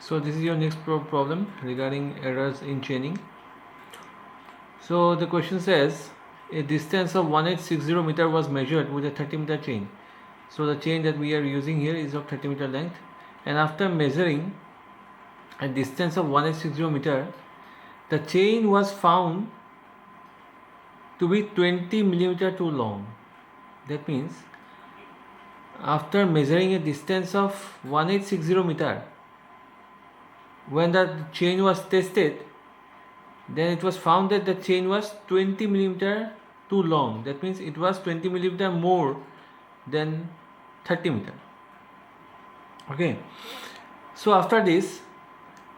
So this is your next problem regarding errors in chaining. So the question says a distance of 1860 meter was measured with a 30 meter chain. So the chain that we are using here is of 30 meter length, and after measuring a distance of 1860 meter, the chain was found to be 20 millimeter too long. That means after measuring a distance of 1860 meter, when the chain was tested, then it was found that the chain was 20 millimeter too long. That means it was 20 millimeter more than 30 meter. Okay, so after this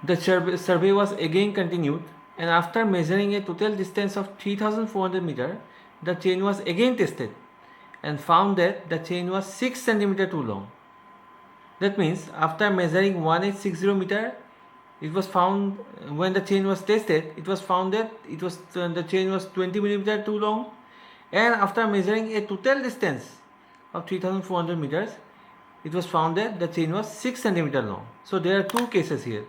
the survey was again continued, and after measuring a total distance of 3400 meter, the chain was again tested and found that the chain was 6 centimeter too long. That means after measuring 1860 meter, it was found, when the chain was tested, it was found that the chain was 20 millimeter too long, and after measuring a total distance of 3400 meters, it was found that the chain was 6 centimeter long. So there are two cases here.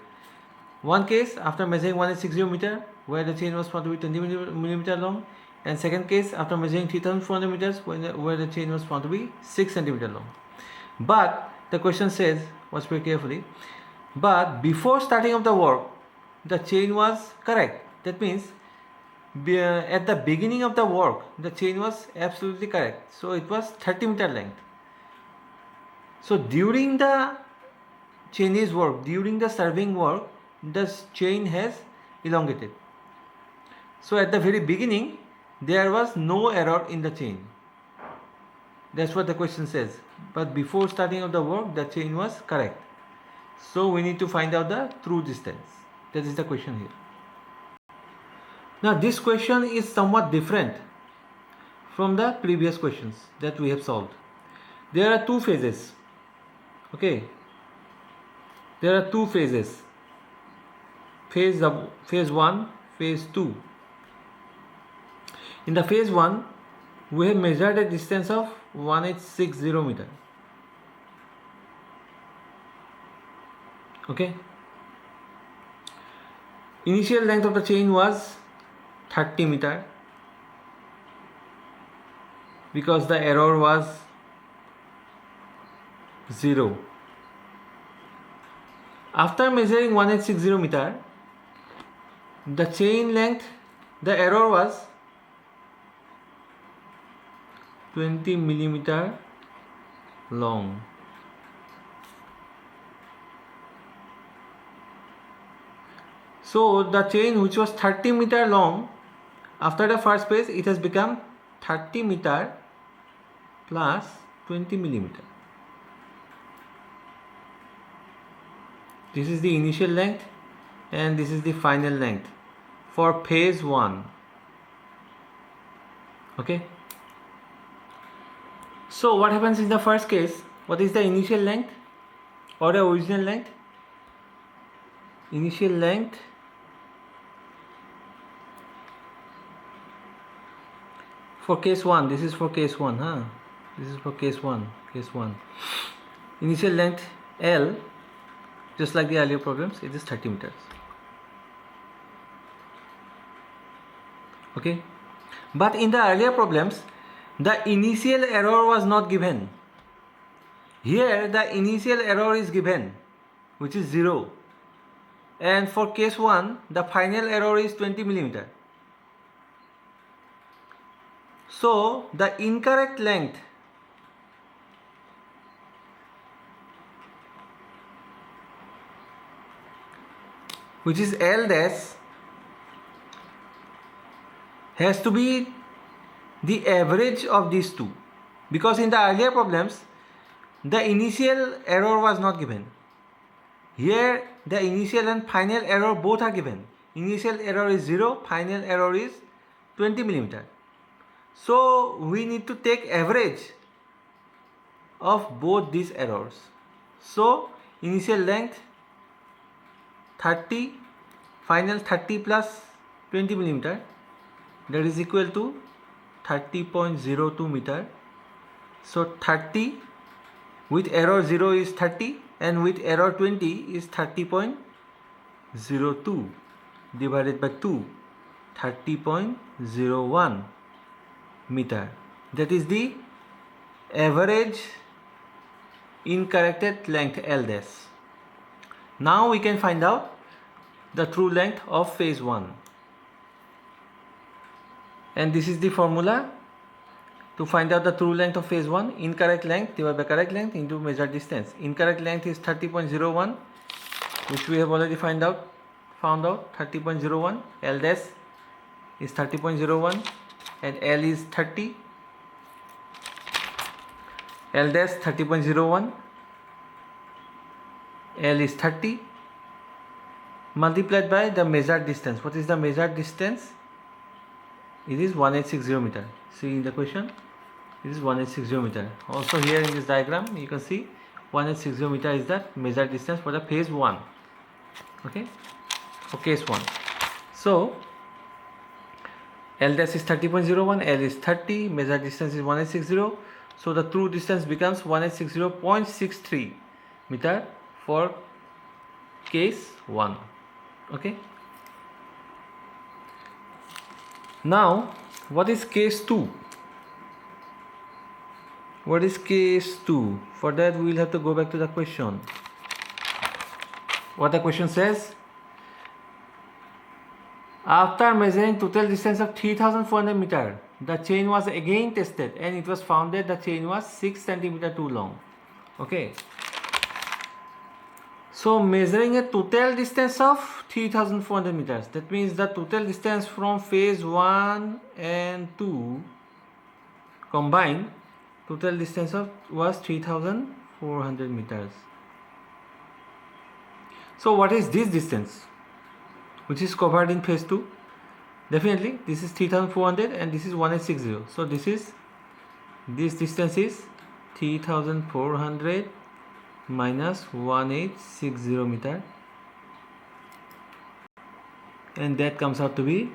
One case after measuring 1860 meter, where the chain was found to be 20 millimeter long, and second case after measuring 3400 meters, where the chain was found to be 6 centimeter long. But the question says, watch very carefully, but before starting of the work, the chain was correct. That means at the beginning of the work, the chain was absolutely correct. So it was 30 meter length. So during the Chinese work, during the surveying work, the chain has elongated. So at the very beginning, there was no error in the chain. That's what the question says. But before starting of the work, the chain was correct. So we need to find out the true distance. That is the question here. Now this question is somewhat different from the previous questions that we have solved. There are two phases. Okay. There are two phases. Phase 1, phase 2. In the phase 1, we have measured a distance of 1860 meter. Okay. Initial length of the chain was 30 meter because the error was 0. After measuring 1860 meter, the chain length, the error was 20 millimeter long. So the chain which was 30 meter long, after the first phase, it has become 30 meter plus 20 millimeter. This is the initial length and this is the final length for phase 1. Okay. So what happens in the first case? What is the initial length or the original length? Initial length for case 1, this is for case 1, this is for case 1. Initial length L, just like the earlier problems, it is 30 meters. Okay, but in the earlier problems, the initial error was not given. Here the initial error is given, which is 0, and for case 1 the final error is 20 millimeter. So the incorrect length which is L dash has to be the average of these two, because in the earlier problems the initial error was not given. Here the initial and final error both are given. Initial error is 0, final error is 20 millimeter. So we need to take average of both these errors. So initial length 30, final 30 plus 20 millimeter, that is equal to 30.02 meter. So 30 with error 0 is 30 and with error 20 is 30.02 30.02 divided by 2, 30.01 meter. That is the average incorrected length L dash. Now we can find out the true length of phase 1. And this is the formula to find out the true length of phase 1. Incorrect length divided by correct length into measured distance. Incorrect length is 30.01, which we have already found out 30.01. L dash is 30.01 and L is 30. L dash 30.01, L is 30 multiplied by the measured distance. What is the measured distance? It is 1860 meter. See in the question, it is 1860 meter. Also here in this diagram you can see 1860 meter is the measured distance for the phase 1. Okay, for case 1. So L dash is 30.01, L is 30, measured distance is 1860. So the true distance becomes 1860.63 meter for case 1. Okay. Now what is case 2? What is case 2? For that we will have to go back to the question. What the question says: after measuring total distance of 3400 meter, the chain was again tested and it was found that the chain was 6 centimeter too long. Okay. So measuring a total distance of 3400 meters, that means the total distance from phase 1 and 2 combined, total distance was 3400 meters. So what is this distance which is covered in phase 2? Definitely this is 3400 and this is 1860. So this distance is 3400 minus 1860 meter, and that comes out to be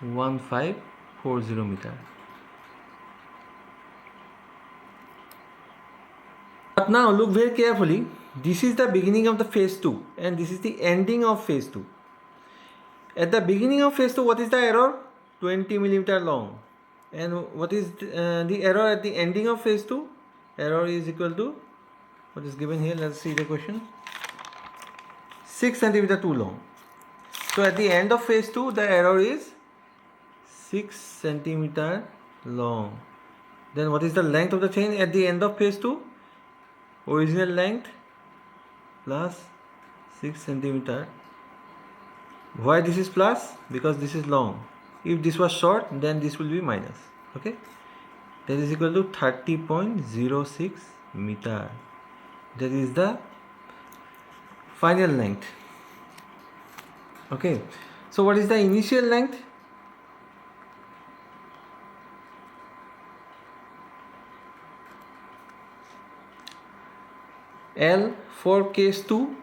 1540 meter. But now look very carefully. This is the beginning of the phase 2 and this is the ending of phase 2. At the beginning of phase 2, what is the error? 20 millimeter long. And what is the error at the ending of phase 2? Error is equal to, what is given here? Let's see the question. 6 centimeter too long. So at the end of phase 2, the error is 6 centimeter long. Then what is the length of the chain at the end of phase 2? Original length plus 6 centimeter. Why this is plus? Because this is long. If this was short, then this will be minus. Okay, that is equal to 30.06 meter. That is the final length. Okay, so what is the initial length? L for case 2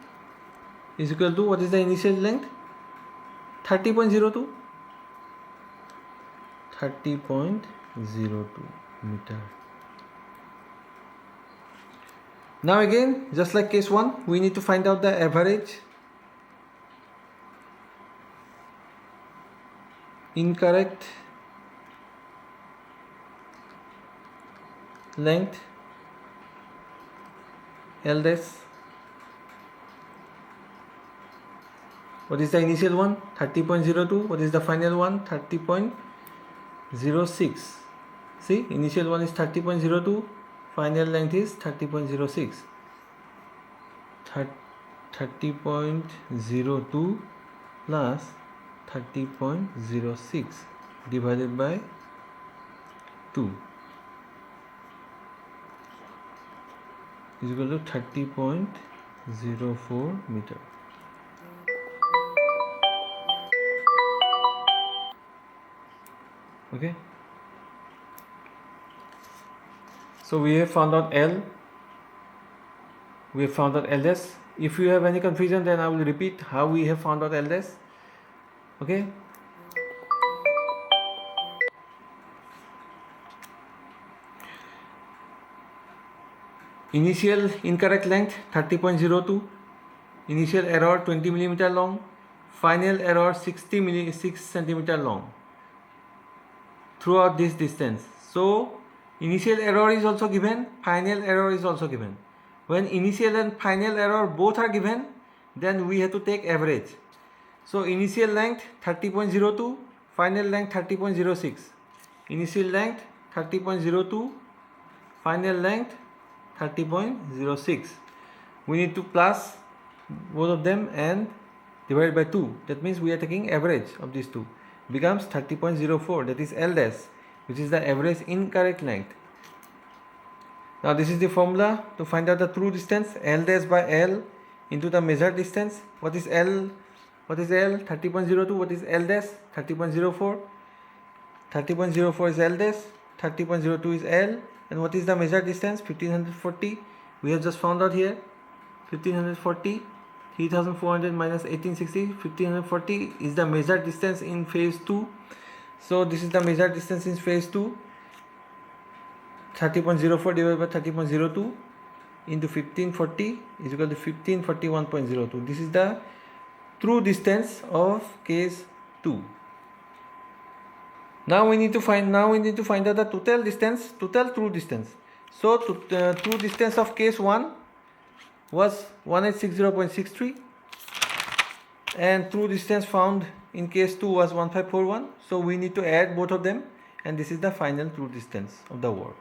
is equal to, what is the initial length? 30.02. 30.02 meter. Now again, just like case 1, we need to find out the average incorrect length L dash. What is the initial one? 30.02. What is the final one? 30.06. See, initial one is 30.02, final length is 30.06. 30.02 plus 30.06 divided by 2 is equal to 30.04 meter. Okay, so we have found out L, we have found out L dash. If you have any confusion, then I will repeat how we have found out L dash. Okay, initial incorrect length 30.02, initial error 20 millimeter long, final error 6 centimeter long throughout this distance. So initial error is also given, final error is also given. When initial and final error both are given, then we have to take average. So initial length 30.02, final length 30.06. Initial length 30.02, final length 30.06. We need to plus both of them and divide by 2. That means we are taking average of these two. Becomes 30.04, that is L dash, which is the average incorrect length. Now this is the formula to find out the true distance. L dash by L into the measured distance. What is L? What is L? 30.02. What is L dash? 30.04. 30.04 is L dash. 30.02 is L. And what is the measured distance? 1540. We have just found out here. 1540. 3400 minus 1860. 1540 is the measured distance in phase 2. So this is the measured distance in phase 2. 30.04 divided by 30.02 into 1540 is equal to 1541.02. This is the true distance of case 2. Now we need to find out the total distance, total true distance. So true distance of case 1 was 1860.63 and true distance found in case 2 was 1541. So we need to add both of them, and this is the final true distance of the work.